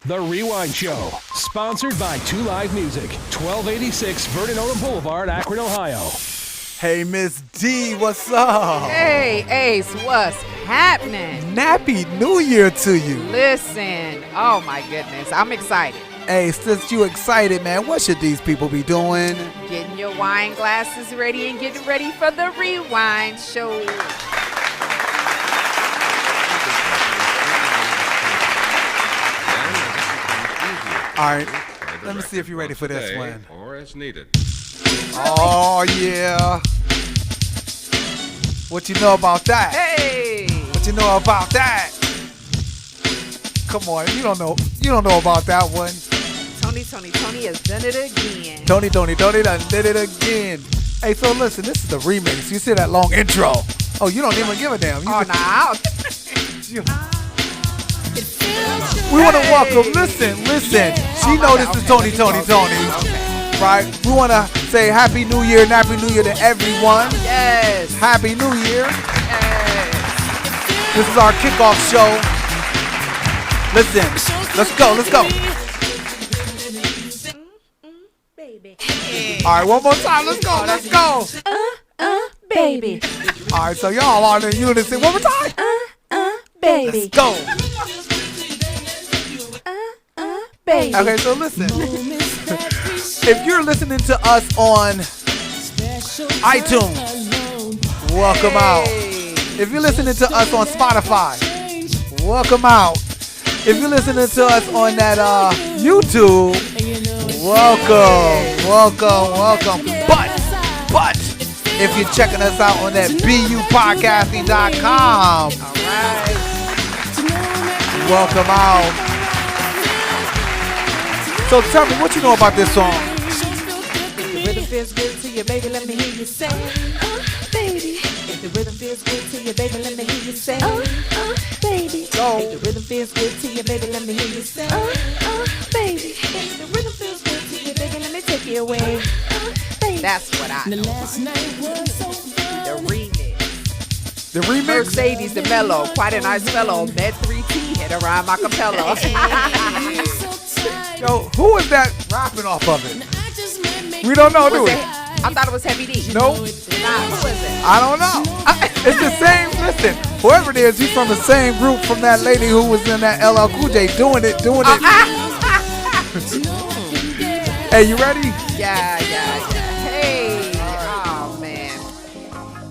The Rewind Show, sponsored by 2 Live Music, 1286 Vernon Odom Boulevard, Akron, Ohio. Hey, Miss D, what's up? Hey, Ace, what's happening? Happy New Year to you. Listen, oh my goodness, I'm excited. Hey, since you excited, man, what should these people be doing? Getting your wine glasses ready and getting ready for the Rewind Show. All right, let me see if you're ready for this one. Or as needed. Oh, yeah. What you know about that? Hey! What you know about that? Come on, you don't know about that one. Tony has done it again. Tony done did it again. Hey, so listen, this is the remix. You see that long intro. Oh, you don't even give a damn. We want to welcome, listen. She knows this is Tony. Right? We want to say Happy New Year and Happy New Year to everyone. Yes. Happy New Year. Yes. This is our kickoff show. Listen, let's go. Baby. All right, one more time. Let's go. Baby. All right, so y'all are in unison. One more time. Baby. Let's go. Baby. Okay, so listen. If you're listening to us on iTunes, welcome out. If you're listening to us on Spotify, welcome out. If you're listening to us on that YouTube, welcome. But if you're checking us out on that BUpodcasting.com, All right. welcome out. So tell me, what you know about this song? If the rhythm feels good to you, baby, let me hear you say, baby. If the rhythm feels good to you, baby, let me hear you say, baby. Go. If the rhythm feels good to you, baby, let me hear you say, baby. If the rhythm feels good to you, baby, let me take you away, baby. That's what I know. The remix. The remix? Mercedes the Mellow, quite a nice fellow. Met 3T, hit around my capella. Yo, who is that rapping off of it? We don't know, do we? I thought it was Heavy D. Nope. Nah, who is it? I don't know. It's the same. Listen, whoever it is, he's from the same group from that lady who was in that LL Cool J doing it. Hey, you ready? Yeah. Hey, oh man.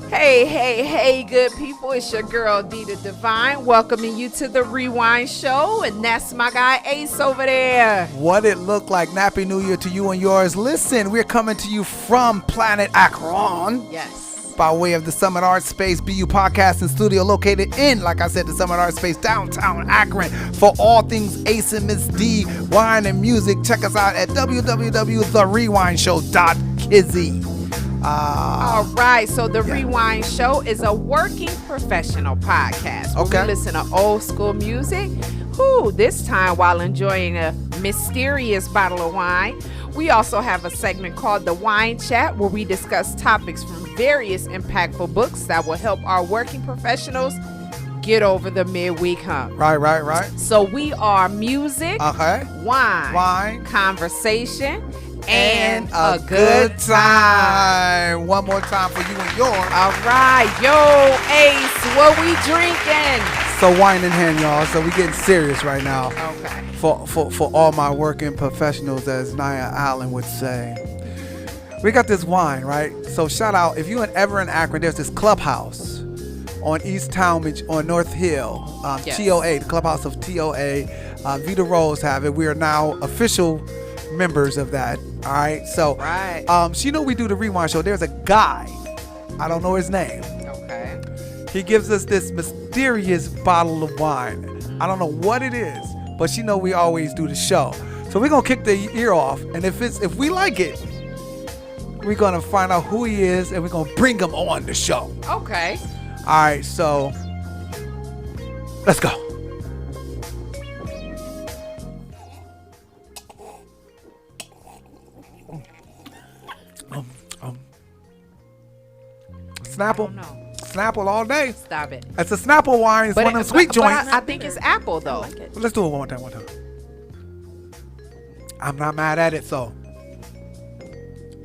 Hey, good people. It's your girl Dita Divine, welcoming you to the Rewind Show, and that's my guy Ace over there. What it looked like. Happy New Year to you and yours. Listen, we're coming to you from Planet Akron. Yes. By way of the Summit Art Space BU Podcasting Studio, located in, like I said, the Summit Art Space, downtown Akron. For all things Ace and Miss D, wine and music, check us out at www.therewindshow.kizzy. All right, so the Rewind Show is a working professional podcast where we listen to old school music, this time while enjoying a mysterious bottle of wine. We also have a segment called The Wine Chat, where we discuss topics from various impactful books that will help our working professionals get over the midweek hump. Right. So we are music, wine, conversation, and a good time. One more time for you and yours. All right, yo, Ace, what we drinking? So wine in hand, y'all. So we getting serious right now. Okay. For all my working professionals, as Nia Allen would say. We got this wine, right? So shout out, if you're ever in Akron, there's this clubhouse on East Talmadge on North Hill, TOA, the clubhouse of TOA. Vita Rose have it. We are now official members of that. All right. So, so you know we do the Rewind Show. There's a guy, I don't know his name. Okay. He gives us this mysterious bottle of wine. I don't know what it is, but you know we always do the show. So we're gonna kick the ear off, and if we like it, we're gonna find out who he is, and we're gonna bring him on the show. Okay. All right. So let's go. Snapple. Snapple all day. Stop it. It's a Snapple wine. It's one of them sweet joints. I think it's apple though. Let's do it one more time. I'm not mad at it, so.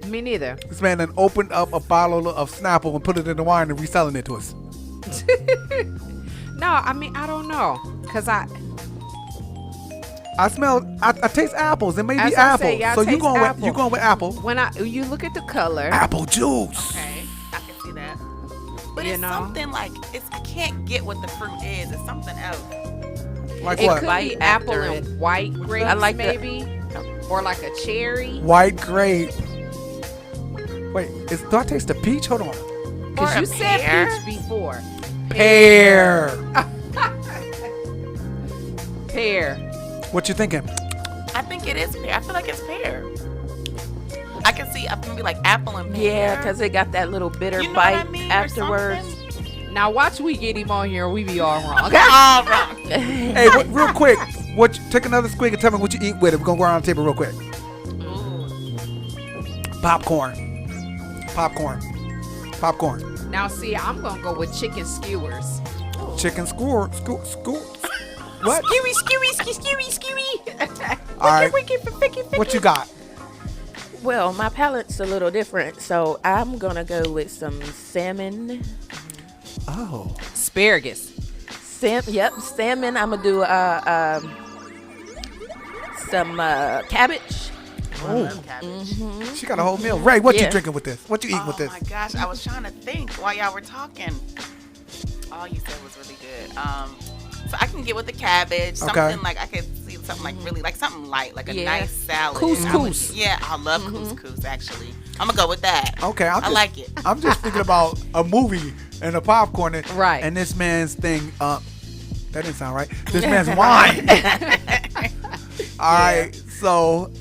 Me neither. This man then opened up a bottle of Snapple and put it in the wine and reselling it to us. No, I mean, I don't know. Because I taste apples. It may As be I apple. say, yeah, I So you taste going apple. with apple. when you look at the color, Apple juice. Okay, I can see that. But You it's know? something like I can't get what the fruit is. It's something else. Like it what? could Bite be apple after and it. white grapes, I like the- maybe, or like a cherry. White grape. Wait, do I taste the peach? Hold on. Or Because a you said pear. peach before. Pear. Pear. What you thinking? I think it is pear. I feel like it's pear. I can see. I can be like apple and pear. Yeah, because it got that little bitter you know bite what I mean, or afterwards. something? Now watch we get him on here and we be all wrong. All wrong. Hey, real quick. Take another squig and tell me what you eat with it. We're gonna go around the table real quick. Popcorn. Now see, I'm gonna go with chicken skewers. Chicken skewer. What? Skewy. All right. What you got? Well, my palate's a little different, so I'm going to go with some salmon. Oh. Asparagus. Salmon. I'm going to do some cabbage. I love cabbage. She got a whole meal. Ray, what you Yeah. drinking with this? What you eating with Oh this? my gosh, I was trying to think while y'all were talking. All you said was really good. So I can get with the cabbage. Something like I could see something like really like something light, like a Yeah. nice salad. Couscous. I love couscous actually. I'm gonna go with that. Okay, I like it. I'm just thinking about a movie and a popcorn. Right. And this man's thing, that didn't sound right. This man's wine. All right. So,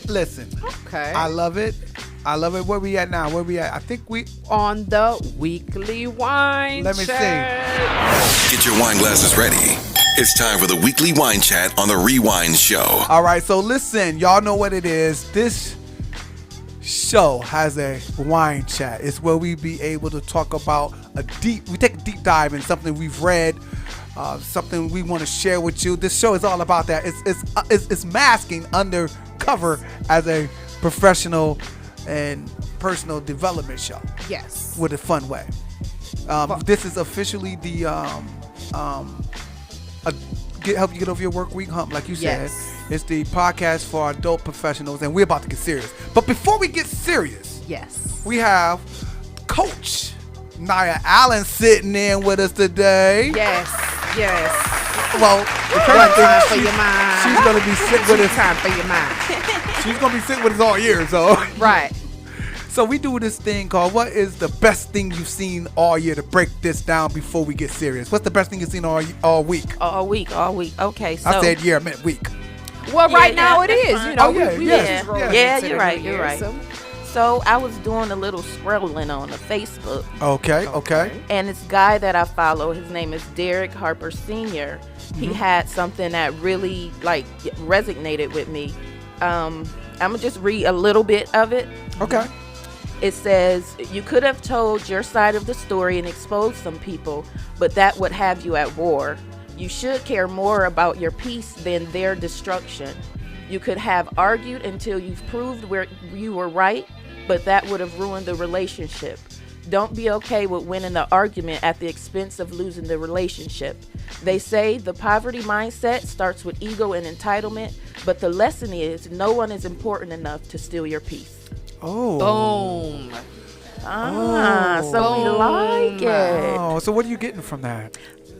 listen. Okay. I love it. Where we at now? I think we. On the weekly wine Let me see. chat. Get your wine glasses ready. It's time for the weekly wine chat on the Rewind Show. All right. So listen, y'all know what it is. This show has a wine chat. It's where we be able to talk about we take a deep dive in something we've read, something we want to share with you. This show is all about that. It's masking undercover as a professional and personal development show Yes. with a fun way. This is officially the help you get over your work week hump, like you said. Yes. It's the podcast for adult professionals, and we're about to get serious. But before we get serious, Yes. we have Coach Nia Allen sitting in with us today. Yes. Yes. Well, the One crazy time for thing, your mind. she's gonna be sitting with Two us. time for your mind. She's gonna be sitting with us all year. So, Right. so we do this thing called "What is the best thing you've seen all year?" To break this down before we get serious. What's the best thing you've seen all week? All week. Okay, so. I said year, I meant week. Well, Yeah, right now it that's is. fine. You know, Oh, yeah, we yeah, just rolled yeah. into the You're right, new you're year, right. so- So I was doing a little scrolling on the Facebook, Okay. and this guy that I follow, his name is Derek Harper Sr. He had something that really resonated with me. I'm gonna just read a little bit of it. Okay. It says, "You could have told your side of the story and exposed some people, but that would have you at war. You should care more about your peace than their destruction. You could have argued until you've proved where you were right, but that would have ruined the relationship. Don't be okay with winning the argument at the expense of losing the relationship. They say the poverty mindset starts with ego and entitlement, but the lesson is no one is important enough to steal your peace." Oh. Boom. So we like it. Oh, so what are you getting from that?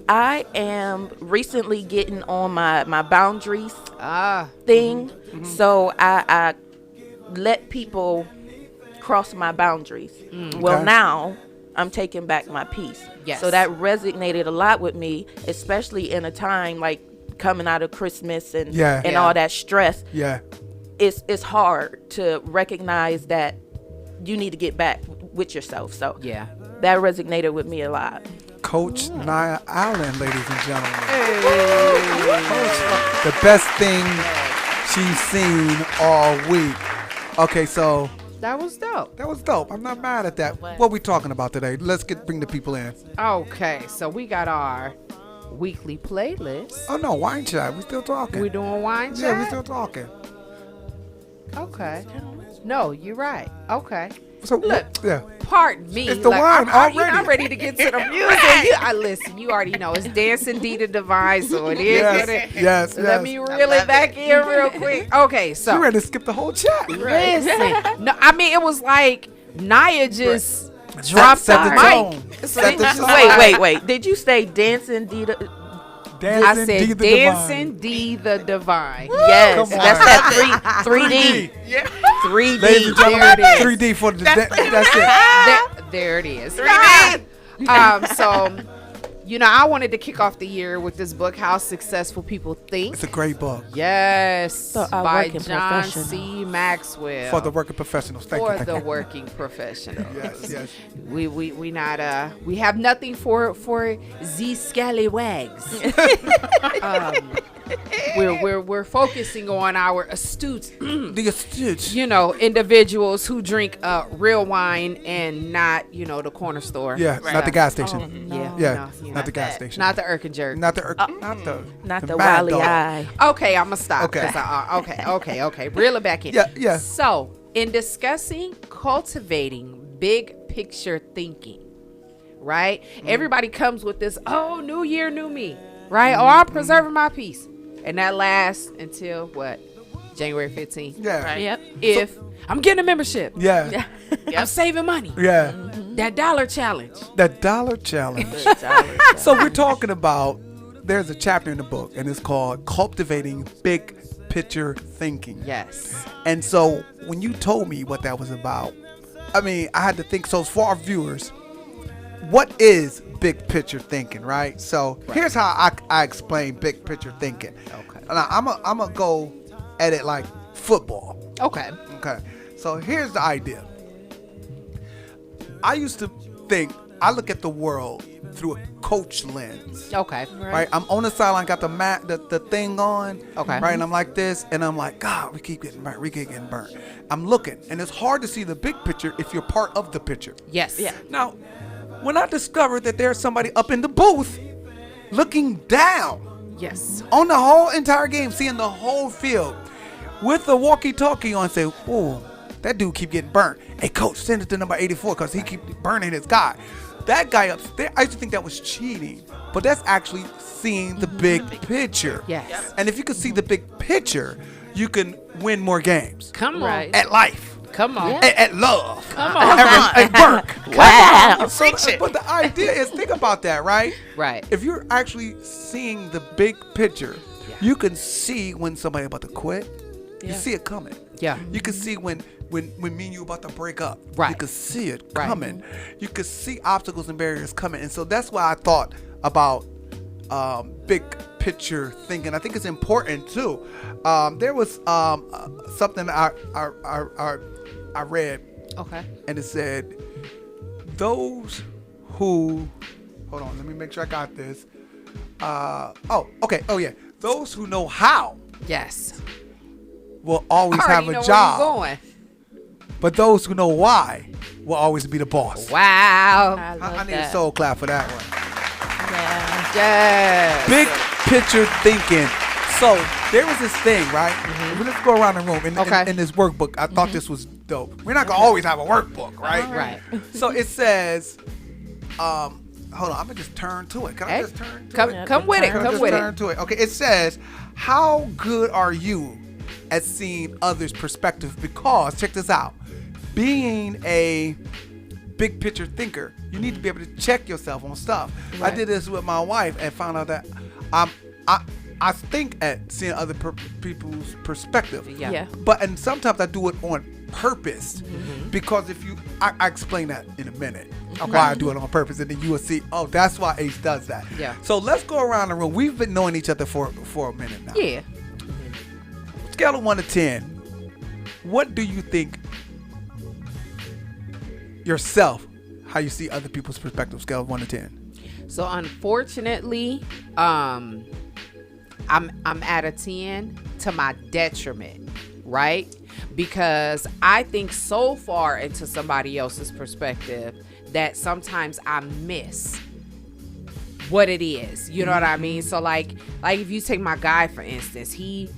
I am recently getting on my boundaries Ah. thing. So I let people cross my boundaries. Well, Okay. now I'm taking back my peace. Yes. So that resonated a lot with me, especially in a time like coming out of Christmas and Yeah. and Yeah. all that stress. Yeah. It's hard to recognize that you need to get back with yourself. So Yeah. that resonated with me a lot. Coach Nia Allen, ladies and gentlemen. Coach, the best thing she's seen all week. Okay, so That was dope. that was dope. I'm not mad at that. What we talking about today? Let's bring the people in. Okay, so we got our weekly playlist. Oh no, wine chat. We still talking. We doing wine chat? Yeah, we still talking. Okay. No, you're right. Okay. So Look, yeah. pardon me. It's the wine already. I'm ready to get to the music. I listen. You already know it's Dancing D the Divine, so it is. Yes. Let me reel it back in real quick. Okay, so You ready to skip the whole chat? listen. No, I mean it was like Naya just Drop dropped set the the mic. tone. Set the tone. Wait. Did you say dancing Dita? I Dancing said D the Dancing Divine. D the Divine. Yes, Come that's on. that 3D. Yeah. 3D. Ladies and There gentlemen, it is. 3D for the that's it. There it is. 3D. So, I wanted to kick off the year with this book, How Successful People Think. It's a great book Yes, For our by working John professionals. C. Maxwell. for the working professionals. Thank For you. the working professional. Yes. We not we have nothing for Z scallywags. We're focusing on our astute The astute. individuals who drink real wine and not the corner store. Yeah, not the gas station. Yeah, Not the gas station. not the Erkenjerk. Not the Not the Mad Wally Dog. Eye. Okay, I'm gonna stop. Okay. 'Cause okay. Reel it back in. Yeah. So, in discussing cultivating big picture thinking, right? Everybody comes with this, new year, new me, right? I'm preserving my peace. And that lasts until what? January 15th. Yeah. Right. Yep. If I'm getting a membership, Yeah. I'm saving money. Yeah. That dollar challenge. That dollar challenge. So we're talking about, there's a chapter in the book and it's called Cultivating Big Picture Thinking. Yes. And so when you told me what that was about, I mean, I had to think, so for our viewers, what is big picture thinking, right? So here's how I explain big picture thinking. Okay. Now, I'm going to go at it like football. Okay. Okay. So here's the idea. I used to think, I look at the world through a coach lens. Okay. Right. I'm on the sideline, got the thing on. Okay. Right. And I'm like this, and I'm like, God, we keep getting burnt. I'm looking, and it's hard to see the big picture if you're part of the picture. Yes. Yeah. Now, when I discovered that there's somebody up in the booth looking down Yes. on the whole entire game, seeing the whole field with the walkie-talkie on, say, "Oh, that dude keep getting burnt. Hey, coach, send it to number 84 because he keep burning his guy." That guy up there, I used to think that was cheating, but that's actually seeing the big picture. Yes. And if you can see the big picture, you can win more games Come on. Right. at life, Come on. Yeah. at love, Come on. at work. Wow. So, but the idea is, think about that, right? Right. If you're actually seeing the big picture, you can see when somebody about to quit. You see it coming. Yeah. You can see when me and you about to break up. Right. You can see it Right. coming. You can see obstacles and barriers coming. And so that's why I thought about big picture thinking. I think it's important too. There was something I read, Okay. and it said, those who, hold on, let me make sure I got this. Those who know how Yes. will always I have already know a where job, you're going. but those who know why will always be the boss. Wow. I love I need that. a soul clap for that one. Yeah. Yes. Big picture thinking. So there was this thing, right? Let's go around the room. In this workbook, I thought this was dope. We're not gonna always have a workbook, right? Right. So it says, hold on, I'm gonna just turn to it. Can I Hey, just turn to come, it? come with it. Can I Come just with turn it. to it? Okay, it says, how good are you at seeing others' perspective? Because, check this out, being a big picture thinker, you need to be able to check yourself on stuff. I did this with my wife and found out that I think at seeing other people's perspective. Yeah. Yeah. And sometimes I do it on purpose, because if you, I explain that in a minute. Why I do it on purpose, and then you will see, oh, that's why Ace does that. Yeah. So let's go around the room. We've been knowing each other for a minute now. Yeah. Scale of 1 to 10. What do you think yourself, how you see other people's perspective? Scale of 1 to 10. So unfortunately, I'm at a 10 to my detriment, right? Because I think so far into somebody else's perspective that sometimes I miss what it is. You know what I mean? So like if you take my guy, for instance, he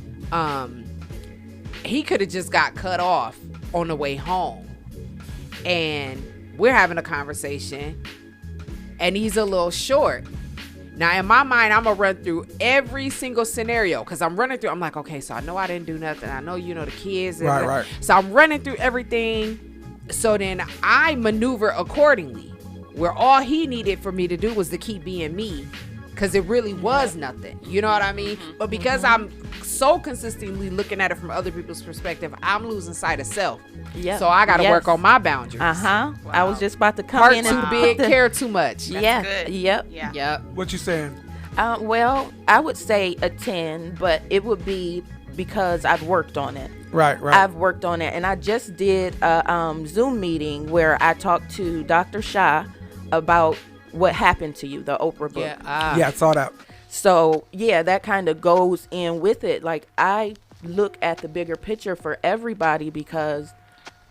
he could have just got cut off on the way home. And we're having a conversation, and he's a little short. Now, in my mind, I'm going to run through every single scenario because I'm running through. I'm like, okay, so I know I didn't do nothing. I know, the kids. Right. So I'm running through everything. So then I maneuver accordingly, where all he needed for me to do was to keep being me, because it really was nothing. You know what I mean? But because I'm so consistently looking at it from other people's perspective, I'm losing sight of self. Yep. So I got to Yes. work on my boundaries. Wow. I was just about to come Heart in too and big, put the- care too much. Yeah. good. Yep. Yeah. Yep. What you saying? Well, I would say a 10, but it would be because I've worked on it. Right. I've worked on it, and I just did a Zoom meeting where I talked to Dr. Shah about what happened to you, the Oprah book. Yeah. Yeah, I saw that. So, yeah, that kind of goes in with it. Like, I look at the bigger picture for everybody because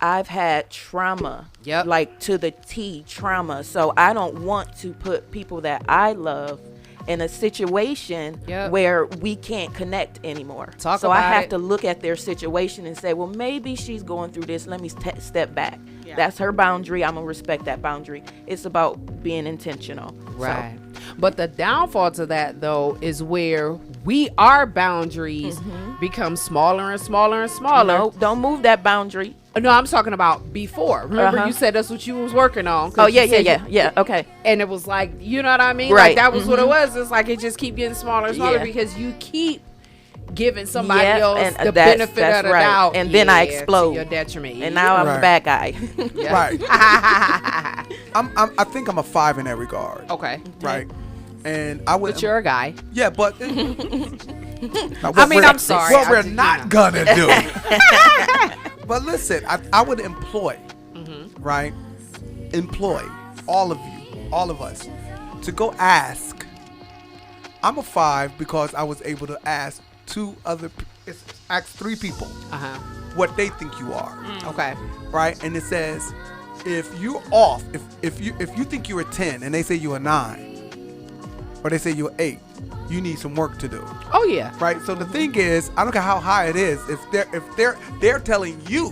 I've had trauma. Yep. Like, to the T, trauma. So, I don't want to put people that I love in a situation Yep. where we can't connect anymore. Talk so I about have it. to look at their situation and say, well, maybe she's going through this. Let me step back. Yeah. That's her boundary. I'm going to respect that boundary. It's about being intentional. Right. But the downfall to that, though, is where our boundaries become smaller and smaller and So, smaller. no, don't move that boundary. No, I'm talking about before. Remember, Uh-huh. you said that's what you was working on. 'cause Oh, yeah, you said yeah. Okay. And it was like, you know what I mean? Right. Like, that was what it was. It's like it just keep getting smaller and smaller Yeah. because you keep giving somebody Yeah, else and the that's- benefit that's of the right. doubt. And then I to explode. your detriment. And now I'm Right. the bad guy. Yeah. Right. I think I'm a 5 in that regard. Okay. Right. And I would. But you're a guy. Yeah, but. Now, I mean, I'm sorry. What I we're just, not gonna do. But listen, I would employ, right? Employ all of you, all of us, to go ask. I'm a 5 because I was able to ask ask 3 people Uh-huh. what they think you are, Okay. right? And it says, if you're off, if you think you're a 10 and they say you're a 9, or they say you're 8, you need some work to do. Oh, yeah. Right. So the thing is, I don't care how high it is. If they're telling you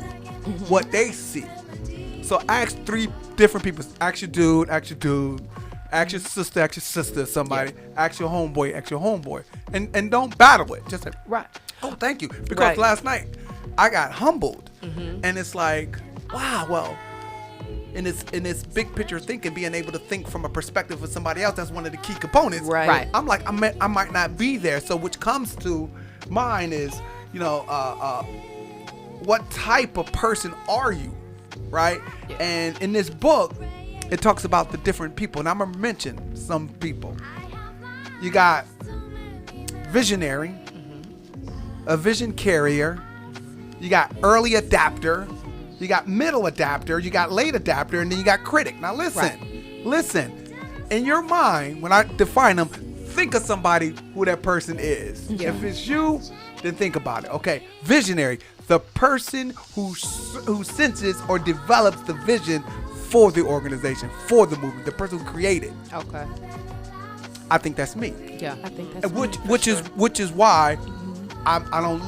what they see. So ask 3 different people. Ask your dude. Ask your dude. Ask your sister. Ask your sister. Somebody. Ask your homeboy. Ask your homeboy. And don't battle it. Just say, Right. oh, thank you. Because Right. last night I got humbled, and it's like, wow. Well, in this big picture thinking, being able to think from a perspective of somebody else, that's one of the key components. Right. Right. I'm like, I might not be there. So which comes to mind is, what type of person are you, right? Yeah. And in this book, it talks about the different people, and I'm gonna mention some people. You got visionary, a vision carrier. You got early adapter. You got middle adapter, you got late adapter, and then you got critic. Now listen. In your mind, when I define them, think of somebody who that person is. Yeah. If it's you, then think about it. Okay, visionary, the person who senses or develops the vision for the organization, for the movement, the person who created. Okay. I think that's me. Yeah. I think that's And me, which for is sure. which is why I don't,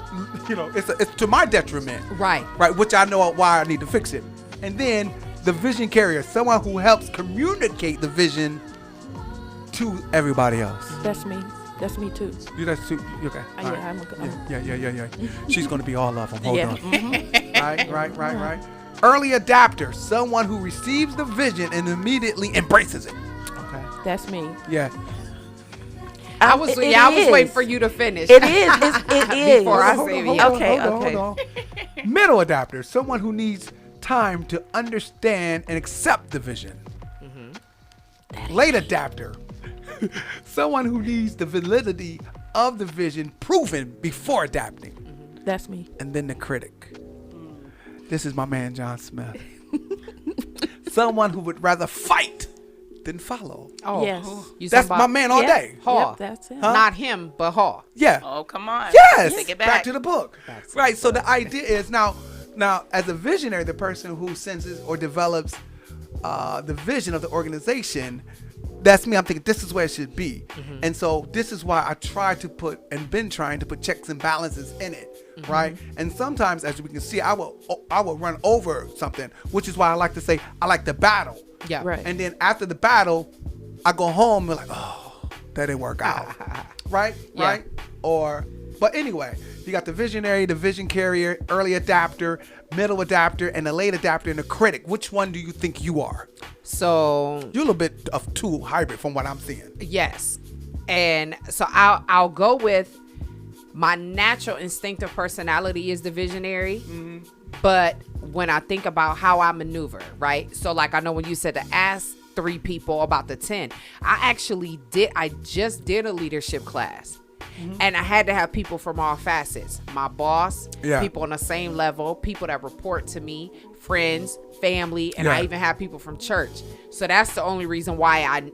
it's to my detriment. Right. Right, which I know why I need to fix it. And then the vision carrier, someone who helps communicate the vision to everybody else. That's me. That's me too. You that's too, okay. Yeah, all right. I'm Yeah. She's gonna be all of them. Hold Yeah. on. Mhm. Right. Early adapter, someone who receives the vision and immediately embraces it. Okay. That's me. Yeah. I was It waiting is. for you to finish. It is. It is. Before I Hold say on, it. hold on, Okay, hold on, okay. hold on. Middle adapter, someone who needs time to understand and accept the vision. Late adapter, someone who needs the validity of the vision proven before adapting. That's me. And then the critic. This is my man John Smith. Someone who would rather fight than follow. Oh, Yes. you That's talking my about man all Yep. day. Haw. Yep, that's it. Huh? Not him, but Haw. Yeah. Oh, come on. Yes. Take it back. back. To the book. Right. So the idea is now as a visionary, the person who senses or develops the vision of the organization, that's me. I'm thinking this is where it should be. And so this is why I try to put and been trying to put checks and balances in it. Right. And sometimes, as we can see, I will run over something, which is why I like to say I like the battle. Yeah. Right. And then after the battle, I go home and like, oh, that didn't work out. Right? Yeah. Right? But anyway, you got the visionary, the vision carrier, early adapter, middle adapter, and the late adapter, and the critic. Which one do you think you are? So You're a little bit of two hybrid from what I'm seeing. yes, and so I'll go with my natural instinctive personality is the visionary. But when I think about how I maneuver, right? So like I know when you said to ask 3 people about the 10, I just did a leadership class. And I had to have people from all facets. My boss, people on the same level, people that report to me, friends, family, and I even have people from church. So that's the only reason why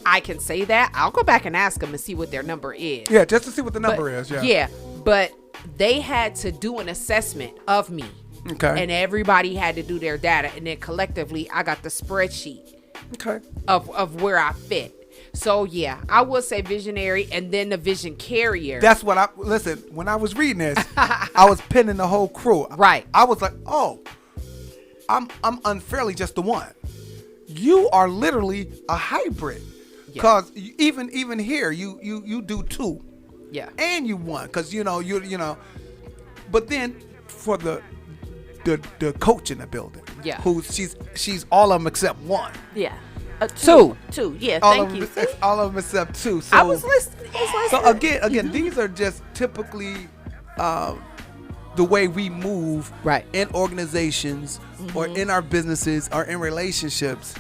I can say that. I'll go back and ask them and see what their number is. Yeah, just to see what the number is. Yeah. Yeah, but they had to do an assessment of me. Okay. And everybody had to do their data. And then collectively, I got the spreadsheet Okay. of where I fit. So yeah, I would say visionary, and then the vision carrier. That's what listen, when I was reading this, I was pinning the whole crew. Right. I was like, oh, I'm unfairly just the one. You are literally a hybrid. Because even here, you do 2. Yeah. And you 1. Because, you know. But then for the coach in the building. Yeah. Who she's all of them except 1. Yeah. 2. 2. Yeah. All Thank of you. them, all of them except 2. So I was listening. So again, these are just typically the way we move Right. in organizations or in our businesses or in relationships.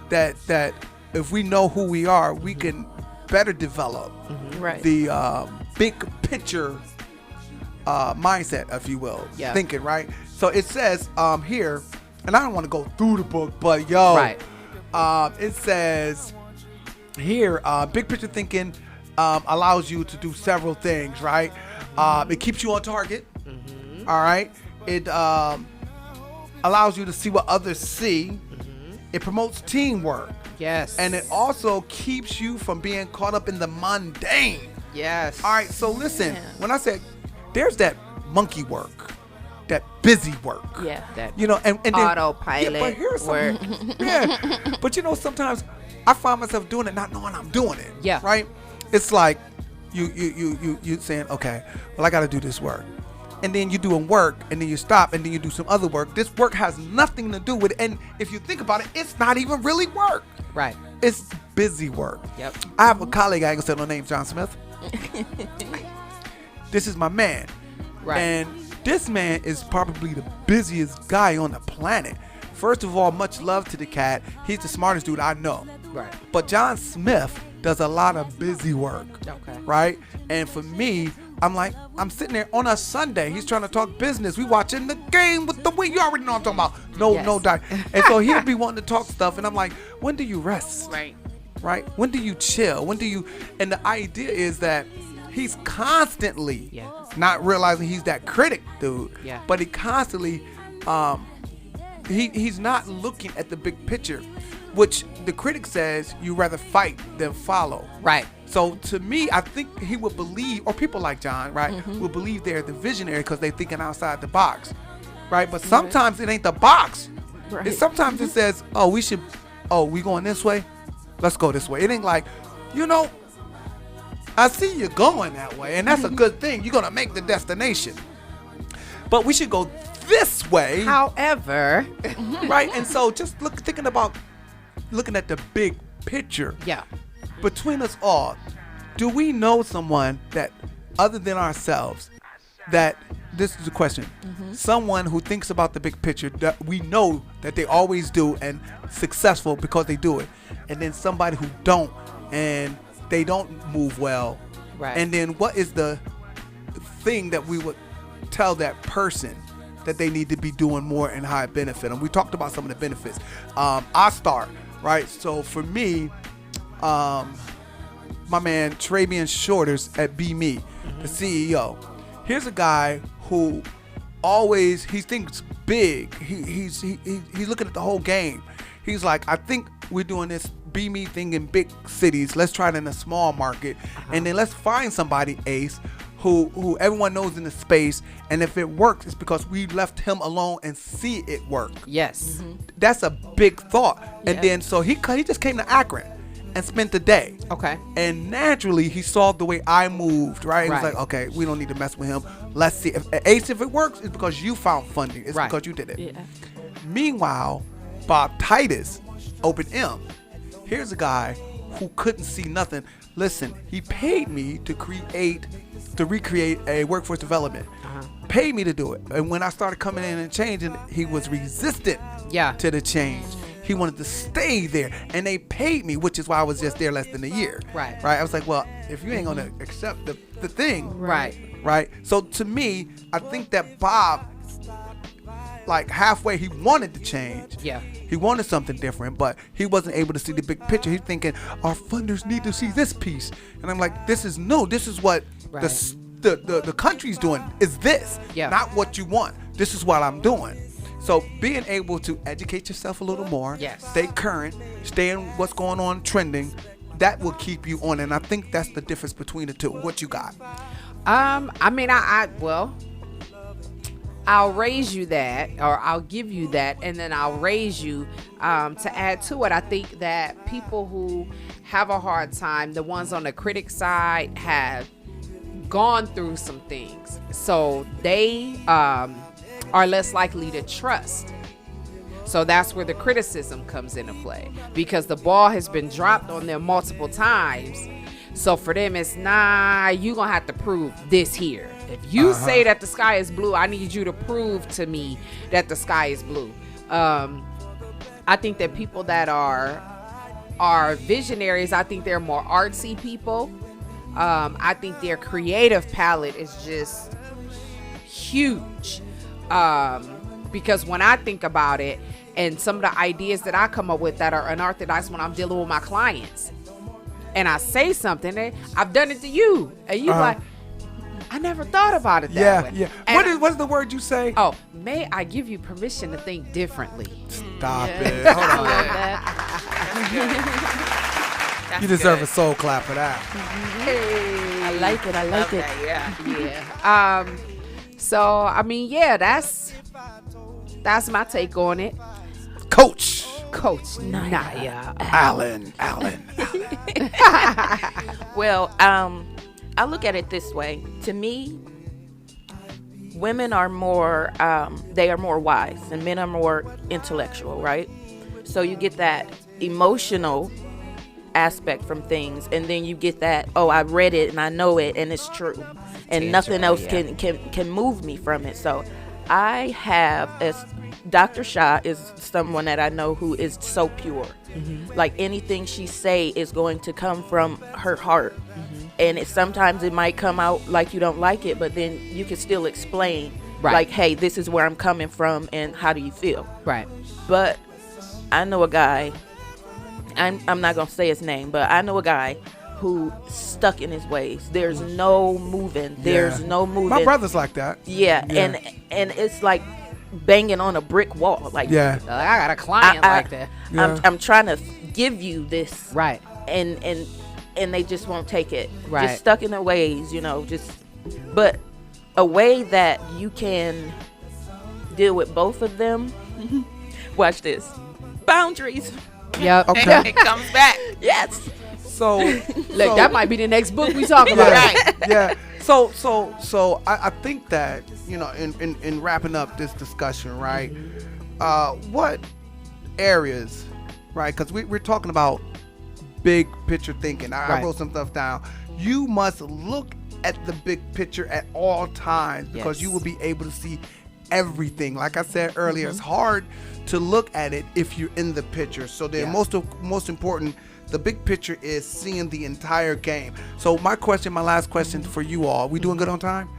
That if we know who we are, we can better develop Right. the big picture mindset, if you will, Yeah. thinking. Right. So it says here, and I don't want to go through the book, but yo, Right. It says here, big picture thinking allows you to do several things, right? It keeps you on target. All right. It allows you to see what others see. It promotes teamwork. Yes. And it also keeps you from being caught up in the mundane. Yes. All right. So listen, when I said there's that monkey work, that busy work. Yeah. That You know, and then, autopilot but here's work. something. Yeah. But sometimes I find myself doing it not knowing I'm doing it. Yeah. Right? It's like you saying, okay, well, I got to do this work. And then you're doing work, and then you stop, and then you do some other work. This work has nothing to do with it. And if you think about it, it's not even really work. Right. It's busy work. Yep. I have a colleague, I ain't gonna say no name, John Smith. This is my man. Right. And this man is probably the busiest guy on the planet. First of all, much love to the cat. He's the smartest dude I know. Right. But John Smith does a lot of busy work. Okay. Right? And for me, I'm sitting there on a Sunday. He's trying to talk business. We watching the game with the win. You already know what I'm talking about. No doubt. And so he'll be wanting to talk stuff. And I'm like, when do you rest? Right? When do you chill? And the idea is that he's constantly not realizing he's that critic, dude. Yeah. But he constantly, he's not looking at the big picture, which the critic says you rather fight than follow. Right. So to me, I think he would believe, or people like John, right, will believe they're the visionary because they're thinking outside the box, right? But sometimes it ain't the box. Right. Sometimes it says, we going this way? Let's go this way. It ain't like, I see you going that way, and that's a good thing. You're going to make the destination. But we should go this way. However, Right? And so just thinking about looking at the big picture. yeah. Between us all, do we know someone that, other than ourselves, that, this is the question, someone who thinks about the big picture, that we know that they always do and successful because they do it, and then somebody who don't and they don't move well, Right. and then what is the thing that we would tell that person that they need to be doing more and how it benefit them? We talked about some of the benefits. I'll start, right? So for me, my man Travian Shorters at Be Me, the CEO. Here's a guy who he thinks big. He's looking at the whole game. He's like, I think we're doing this be me thing in big cities. Let's try it in a small market, and then let's find somebody, Ace, who everyone knows in the space, and if it works, it's because we left him alone and see it work. Yes. That's a big thought. And then so he just came to Akron and spent the day. Okay. And naturally, he saw the way I moved, right? And Right. he's like, okay, we don't need to mess with him. Let's see. Ace, if it works, it's because you found funding. It's Right. because you did it. Yeah. Meanwhile, Bob Titus, Open M. Here's a guy who couldn't see nothing. Listen, he paid me to recreate a workforce development. Paid me to do it. And when I started coming in and changing, he was resistant to the change. He wanted to stay there, and they paid me, which is why I was just there less than a year. Right. I was like, well, if you ain't gonna accept the thing, Right. So to me, I think that Bob, like halfway, he wanted to change. Yeah. He wanted something different, but he wasn't able to see the big picture. He's thinking our funders need to see this piece, and I'm like, this is what the country's doing. Is this not what you want? This is what I'm doing. So being able to educate yourself a little more, stay current, stay in what's going on, trending, that will keep you on. And I think that's the difference between the two. What you got? I mean, I'll raise you that, or I'll give you that, and then I'll raise you to add to it. I think that people who have a hard time, the ones on the critic side, have gone through some things, so they are less likely to trust. So that's where the criticism comes into play, because the ball has been dropped on them multiple times. So for them, it's you gonna have to prove this here. If you say that the sky is blue, I need you to prove to me that the sky is blue. I think that people that are visionaries, I think they're more artsy people. I think their creative palette is just huge. Because when I think about it, and some of the ideas that I come up with that are unorthodox when I'm dealing with my clients, and I say something, I've done it to you, and you like, I never thought about it that way. Yeah. And What is the word you say? Oh, may I give you permission to think differently? Stop it. Hold on. That's You deserve good. a soul clap for that. I like it. I like it. Yeah. So I mean, that's my take on it. Coach Naya. Allen. Well, I look at it this way. To me, women are more, they are more wise, and men are more intellectual, right? So you get that emotional aspect from things, and then you get that, oh, I read it and I know it and it's true, and nothing else can move me from it. So I have, as Dr. Shah is someone that I know who is so pure. Like anything she say is going to come from her heart. And sometimes it might come out like you don't like it, but then you can still explain, like, hey, this is where I'm coming from and how do you feel? Right. But I know a guy, I'm not going to say his name, but I know a guy who stuck in his ways. There's no moving. There's no moving. My brother's like that. Yeah. And it's like banging on a brick wall. Like, I got a client like that. I'm trying to give you this. Right. And they just won't take it. Right. Just stuck in their ways, but a way that you can deal with both of them. Watch this. Boundaries. Yep. Okay. It comes back. Yes. So Look, that might be the next book we talk about. Right. yeah. So I think that, in wrapping up this discussion, right? What areas, right? Because we're talking about big picture thinking. I wrote some stuff down. You must look at the big picture at all times, because you will be able to see everything. Like I said earlier, it's hard to look at it if you're in the picture. So the most important, the big picture is seeing the entire game. So my last question for you all, we doing good on time?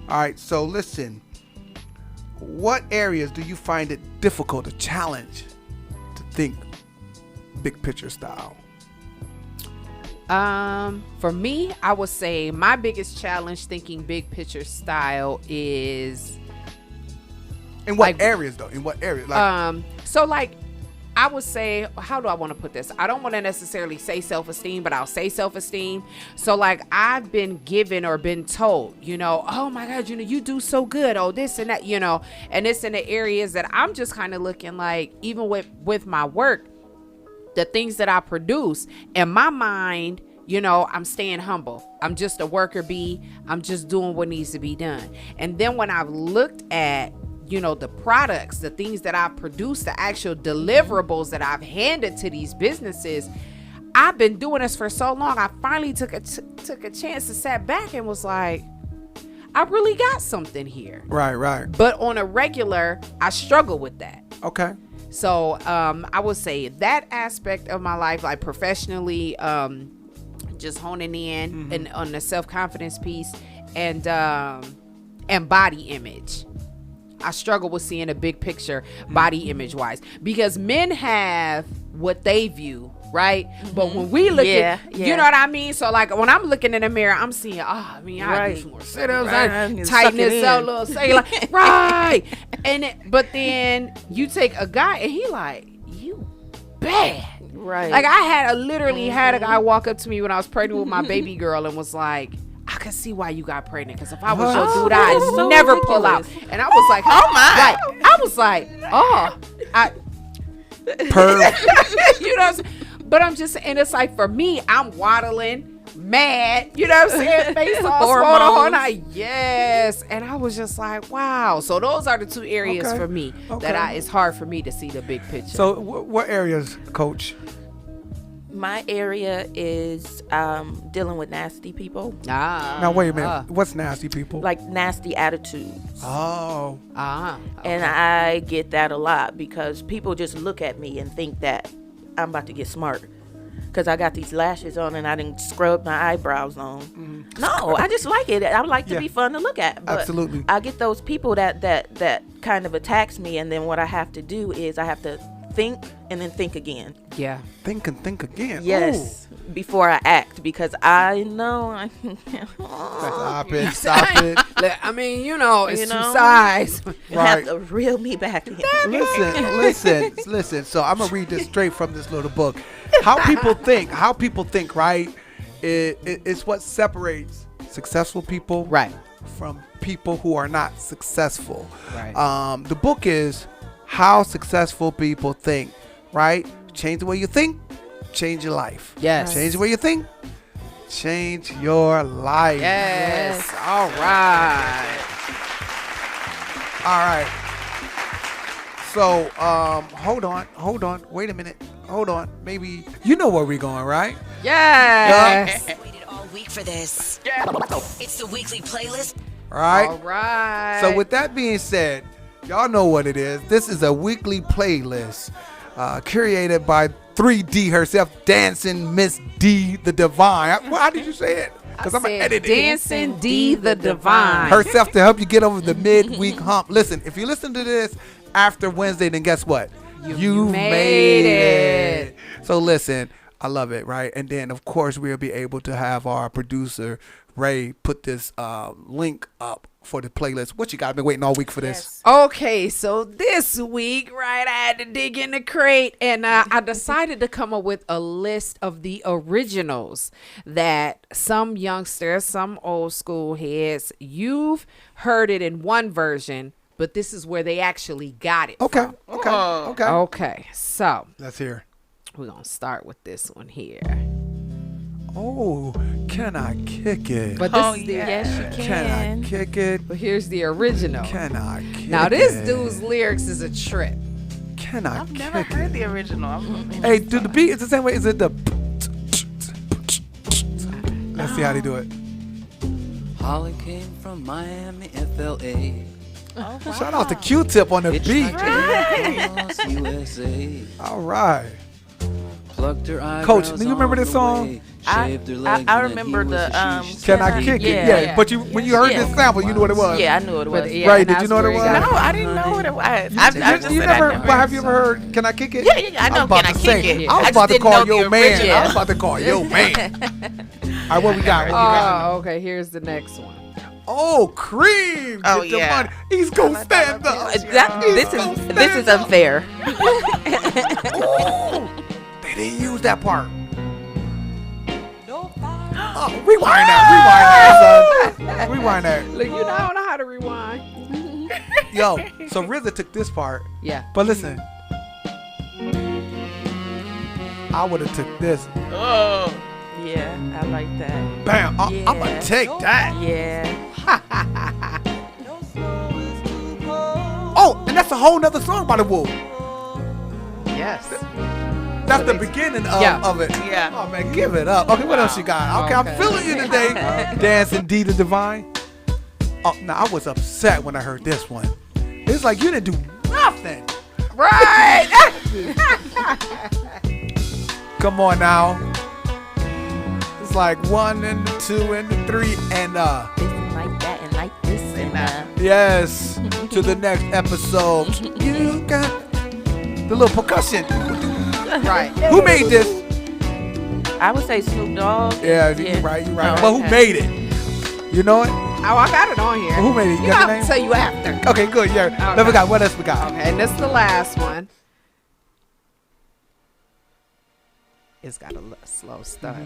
All right, so listen, what areas do you find it difficult, a challenge to think big picture style? For me, I would say my biggest challenge thinking big picture style is In what areas though? In what areas? so like I would say, how do I want to put this? I don't want to necessarily say self-esteem, but I'll say self-esteem. So like I've been given or been told, oh my God, you do so good. Oh, this and that, and it's in the areas that I'm just kind of looking like, even with my work, the things that I produce, in my mind, I'm staying humble. I'm just a worker bee. I'm just doing what needs to be done. And then when I've looked at, the products, the things that I've produced, the actual deliverables that I've handed to these businesses, I've been doing this for so long. I finally took a chance to sat back and was like, I really got something here. Right. But on a regular, I struggle with that. Okay. So I would say that aspect of my life, like professionally, just honing in and on the self-confidence piece and body image. I struggle with seeing a big picture body image wise, because men have what they view, right? But when we look at, you know what I mean? So like when I'm looking in the mirror, I'm seeing, I do some more sit-ups, tighten this up, little say like, right. But then you take a guy and he like, you bad. Right. Like I had a guy walk up to me when I was pregnant with my baby girl and was like, I could see why you got pregnant, because if I was your dude, I'd so never ridiculous. pull out. And I was like, oh my. Like, I was like, you know what I'm saying? But I'm just, and it's like for me, I'm waddling, mad, you know what I'm saying? Face all swollen the whole night. Yes. And I was just like, wow. So those are the two areas for me that it's hard for me to see the big picture. So what areas, Coach? My area is dealing with nasty people, Now wait a minute. What's nasty people? like nasty attitudes. Oh. And I get that a lot because people just look at me and think that I'm about to get smart because I got these lashes on and I didn't scrub my eyebrows on. No, I just like it. I like to be fun to look at. But Absolutely. I get those people that kind of attacks me, and then what I have to do is I have to think and then think again. Yeah. Think again. Yes. Before I act, because I know I Stop it. I mean, it's two sides. you have to reel me back in. Listen. So I'm gonna read this straight from this little book. How people think, right? It's what separates successful people from people who are not successful. Right. The book is How Successful People Think, right? Change the way you think, change your life. Yes. Change the way you think, change your life. Yes. All right. All right. So, hold on. Wait a minute. Hold on. Maybe you know where we're going, right? Yes. Waited all week for this. It's the weekly playlist. All right. All right. So with that being said, y'all know what it is. This is a weekly playlist curated by 3D herself, Dancing Miss D the Divine. How did you say it? Because I'm going to edit it. Dancing D the Divine. Herself to help you get over the midweek hump. Listen, if you listen to this after Wednesday, then guess what? You made it. So listen, I love it, right? And then, of course, we'll be able to have our producer, Ray, put this link up for the playlist. What you got? I've been waiting all week for this. Okay, so this week, right, I had to dig in the crate, and I decided to come up with a list of the originals that some youngsters, some old school heads, you've heard it in one version, but this is where they actually got it from. Okay, so Let's hear. we're going to start with this one here. Oh, can I kick it? But this is the, Yes, you Can can. I kick it? but here's the original. Can I kick it? Now, this dude's lyrics is a trip. Can I I've kick never it? heard the original. Hey, do the beat is the same way? Is it the? Let's see how they do it. Holly came from Miami, FLA. Shout out to Q-Tip on the beat. Across USA. All right. Plucked her eyebrows Coach, do you remember on this the song? way, shaved her legs, I and then remember he was the, a she. Can I kick it? Yeah. Yeah. But when you heard this sample, you knew what it was. Yeah, I knew what it was. But, yeah, Right, and did you that's know what where it he was? got No, I didn't know what it was. I just You said never, I but have you ever heard Can I Kick It? Yeah, I know was about Can I to Kick say, It. I was I about just to call didn't know your the man. original. I was about to call your man. All right, what we got? Oh, okay, here's the next one. Oh, Cream. Oh, Get the yeah. money. He's gonna stand up. This is unfair. Ooh, they didn't use that part. Oh, rewind that, son. Rewind that. Look, you know I don't know how to rewind. Yo, so RZA took this part, Yeah. but listen. I would have took this. Oh. Yeah, I like that. Bam. I'm Yeah. gonna take that. Yeah. Oh, and that's a whole nother song by the Wolf. Yes. That's the beginning of it. Yeah. Oh man, give it up. Okay, what else you got? Okay, I'm feeling you today. Dancing D the Divine. Oh, now I was upset when I heard this one. It's like you didn't do nothing. Right. Come on now. It's like 1 and the 2 and the 3 and This and like that and like this and yes, to the next episode. You got the little percussion. Right. Who made this? I would say Snoop Dogg. Yeah, you're right. Oh, But who okay. made it? You know it? Oh, I got it on here. Who made it? You You got know, the I'll name? tell you after. Okay, good. Yeah. Okay. Then we got what else we got? Okay, and this is the last one. It's got a slow start.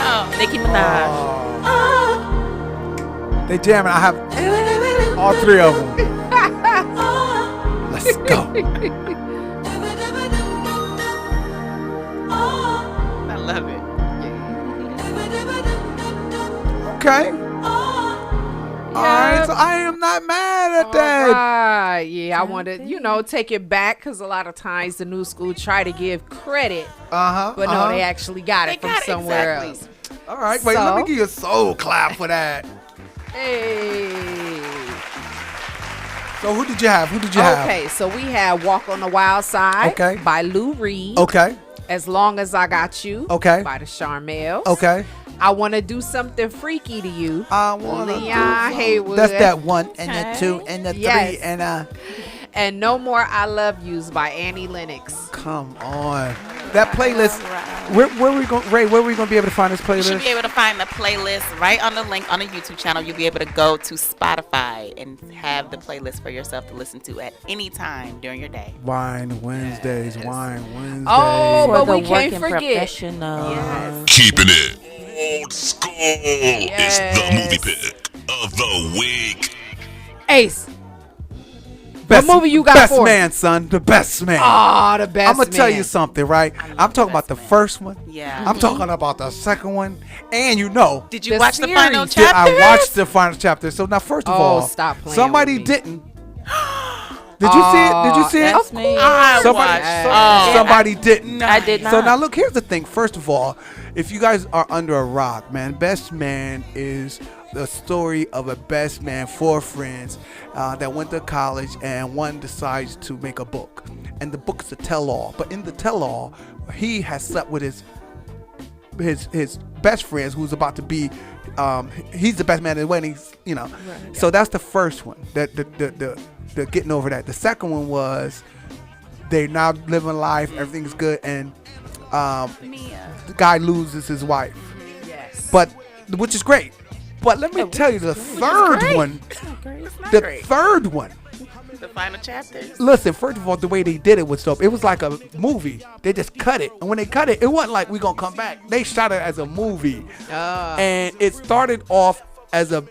Oh. Nicki Minaj. They jamming. I have all 3 of them. Let's go. I love it. Okay. All right. So I am not mad at that. Right. Yeah, I want to, take it back because a lot of times the new school try to give credit, Uh-huh. but no, they actually got it They from got it, somewhere exactly. else. All right. Wait, let me So? give you a soul clap for that. Hey. So who did you have? Who did you have? Okay, so we had Walk on the Wild Side Okay. by Lou Reed. Okay. As Long as I Got You Okay. by the Charmels. Okay. I Want to Do Something Freaky to You. I wanna Leon Haywood. That's that 1 and the 2 and the 3 Yes. and And No More I Love Yous by Annie Lennox. come on. That playlist. Where we going, Ray? Where we gonna be able to find this You playlist? should be able to find the playlist right on the link on the YouTube channel. You'll be able to go to Spotify and have the playlist for yourself to listen to at any time during your day. Wine Wednesdays. Wine Wednesdays. Oh, For but the we can't working forget. professional. Yes. Keeping it old school. It's the movie pick of the week. Ace. What movie you got Best for us? man, son. The best man. Oh, the best I'm gonna tell man. you something, right? I'm talking about the first one. Yeah. I'm talking about the second one, and Did you The watch the final series. did chapter? I watched the final chapter. So now, first of Oh, all, stop playing somebody with me. didn't. Did you see it? Did you see it? That's me. I Somebody, watched. somebody didn't. I did not. So now look, here's the thing. First of all, if you guys are under a rock, man, Best Man is the story of a best man, 4 friends that went to college, and one decides to make a book. And the book is a tell-all. But in the tell-all, he has slept with his best friends, who's about to be he's the best man at the wedding, So that's the first one. The getting over that. The second one was they now living life, everything's good, and the guy loses his wife. Yes. But which is great. But let me tell you, the third one, the third one. The final chapters. Listen, first of all, the way they did it was dope. It was like a movie. They just cut it, and when they cut it, it wasn't like we gonna come back. They shot it as a movie, and it started off as a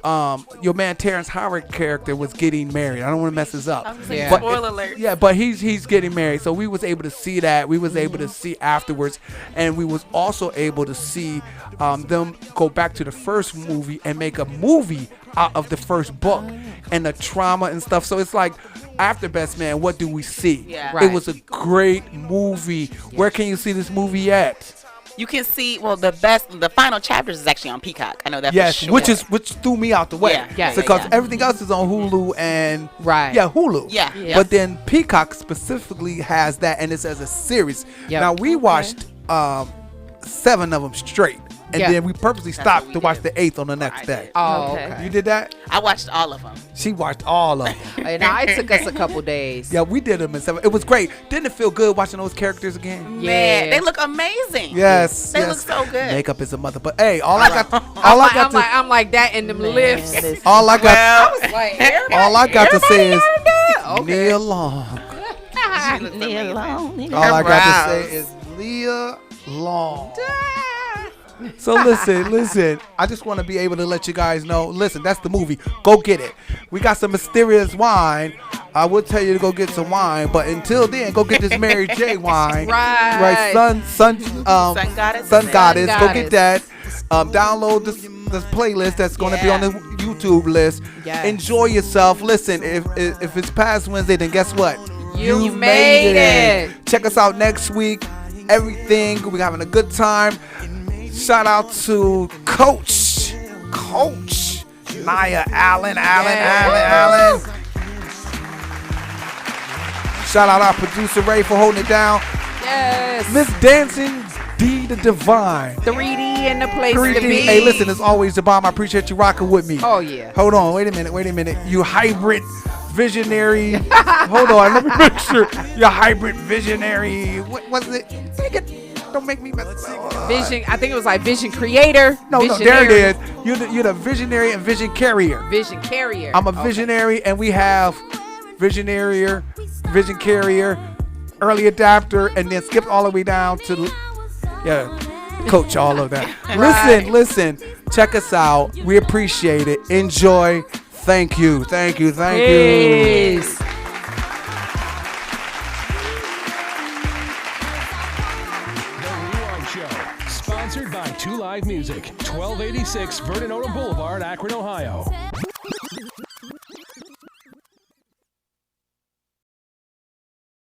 your man Terrence Howard character was getting married. I don't want to mess this up. Yeah. But Spoiler alert. Yeah, but he's getting married, so we was able to see that. We was able to see afterwards, and we was also able to see them go back to the first movie and make a movie out of the first book and the trauma and stuff. So it's like after Best Man, what do we see? Yeah. It Right. was a great movie. Where can you see this movie at? You can see, the final chapters is actually on Peacock. I know that Yes, for sure. which threw me out the way. Yeah, because yeah. everything else is on Hulu and Right. Hulu. Yeah. But then Peacock specifically has that, and it's as a series. Yep. Now we watched 7 of them straight. and then we purposely stopped to watch the 8th on the next day. Oh, Okay. okay. You did that? I watched all of them. She watched all of them. And it took us a couple days. Yeah, we did them in 7. It was great. Didn't it feel good watching those characters again? Yeah. Man, they look amazing. Yes, They yes. look so good. Makeup is a mother, but hey, all I got to I'm like that in them lifts. all I got Well, I was like, all I got to say is okay. Nia Long. she looks amazing. All I got to brows. say is Nia Long. So listen. I just want to be able to let you guys know. Listen, that's the movie. Go get it. We got some mysterious wine. I would tell you to go get some wine, but until then, go get this Mary J wine. Right. Sun Goddess. Sun Goddess. Go Goddess. get that. Download this playlist that's going to be on the YouTube list. Yes. Enjoy yourself. Listen, if it's past Wednesday, then guess what? You made it. Check us out next week. Everything. We're having a good time. Shout out to Coach Nia Allen. Shout out our producer Ray for holding it down. Yes. Miss Dancing D the Divine. 3D in the place to 3D. be. Hey, listen, as always, the bomb. I appreciate you rocking with me. Oh, yeah. Hold on, wait a minute. You hybrid visionary. Hold on, let me make sure. You hybrid visionary. What was it? Don't make me mess up. Vision. I think it was like Vision Creator. No, there Visionary. it is. You're the visionary and vision carrier. Vision Carrier. I'm a visionary, and we have vision carrier, early adapter, and then skip all the way down to coach, all of that. Right. Listen. Check us out. We appreciate it. Enjoy. Thank you. Peace. The Rewind Show, sponsored by 2 Live Music, 1286 Vernon Odom Boulevard, Akron, Ohio.